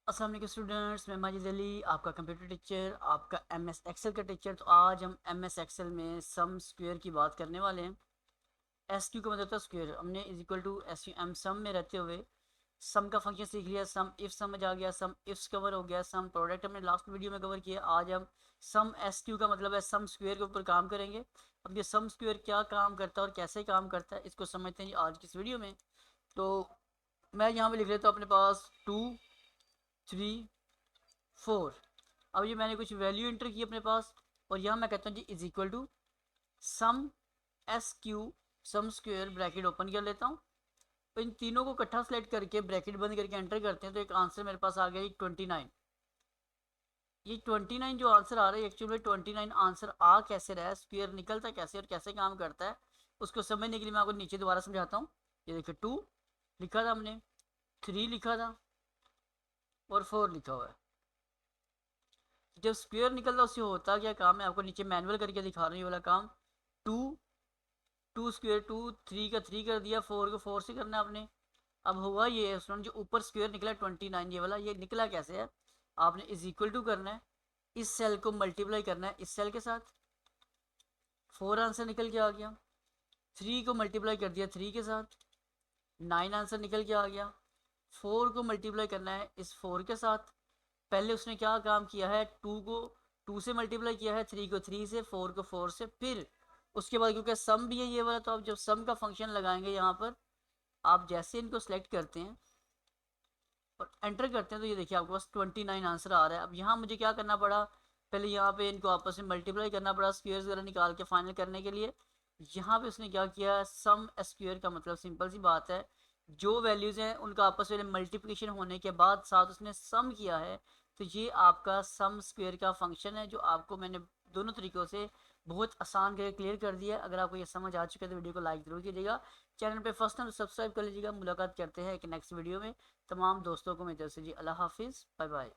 अस्सलाम वालेकुम स्टूडेंट्स, मैं माजिद अली आपका कंप्यूटर टीचर, आपका एमएस एक्सेल का टीचर। तो आज हम एमएस एक्सेल में सम स्क्वायर की बात करने वाले हैं। एस क्यू का मतलब था स्क्वायर। हमने is equal to S U M sum में रहते हुए सम का फंक्शन सीख लिया। सम इफ समझ आ गया, सम इफ्स कवर हो गया, सम प्रोडक्ट हमने लास्ट वीडियो में कवर किया। आज हम सम एस क्यू का मतलब है सम स्क्वायर के ऊपर काम करेंगे। अब ये सम स्क्वायर क्या काम करता है और कैसे काम करता है इसको समझते हैं आज की इस वीडियो में। तो मैं यहाँ पे लिख लेता हूँ अपने पास 2, 3, 4। अब ये मैंने कुछ वैल्यू एंटर की अपने पास और यहाँ मैं कहता हूँ G is equal to sum S Q sum square, bracket open कर लेता हूँ। तो इन तीनों को इकट्ठा सेलेक्ट करके ब्रैकेट बंद करके एंटर करते हैं तो एक आंसर मेरे पास आ गया 29। ये 29 जो आंसर आ रहा है एक्चुअली में 29 आंसर आ कैसे रहा है, स्क्वायर निकलता कैसे और कैसे काम करता है उसको समझने के लिए मैं आपको नीचे दोबारा समझाता हूँ। ये देखिए 2 लिखा था हमने, 3 लिखा था और 4 लिखा हुआ है। जब स्क्वायर निकलता उससे होता क्या काम है, आपको नीचे मैनुअल करके दिखा रहा हूँ। ये वाला काम 2, 2 स्क्वायर 2, 3 का 3 कर दिया, 4 को 4 से करना है आपने। अब हुआ ये स्टूडेंट जो ऊपर स्क्वायर निकला 29 ये वाला, ये निकला कैसे है, आपने इज इक्वल टू करना है, इस सेल को मल्टीप्लाई करना है इस सेल के साथ। 4 आंसर निकल के आ गया। 3 को मल्टीप्लाई कर दिया 3 के साथ, 9 आंसर निकल के आ गया। 4 को मल्टीप्लाई करना है इस 4 के साथ। पहले उसने क्या काम किया है, 2 को 2 से मल्टीप्लाई किया है, 3 को 3 से, 4 को 4 से। फिर उसके बाद क्योंकि सम भी है ये वाला, तो आप जब सम का फंक्शन लगाएंगे यहाँ पर, आप जैसे इनको सेलेक्ट करते हैं और एंटर करते हैं तो ये देखिए आपके पास 29 आंसर आ रहा है। अब यहाँ मुझे क्या करना पड़ा, पहले यहाँ पे इनको आपस में मल्टीप्लाई करना पड़ा स्क्वायर्स वगैरह निकाल के फाइनल करने के लिए। यहाँ पे उसने क्या किया, सम स्क्वायर का मतलब सिंपल सी बात है, जो वैल्यूज़ हैं उनका आपस में मल्टीप्लिकेशन होने के बाद साथ उसने सम किया है। तो ये आपका सम स्क्वायर का फंक्शन है जो आपको मैंने दोनों तरीक़ों से बहुत आसान करके क्लियर कर दिया। अगर आपको ये समझ आ चुका है तो वीडियो को लाइक ज़रूर कीजिएगा, चैनल पे फर्स्ट टाइम सब्सक्राइब कर लीजिएगा। मुलाकात करते हैं एक नेक्स्ट वीडियो में। तमाम दोस्तों को मेरी तरफ से जी अल्लाह हाफिज़, बाय बाय।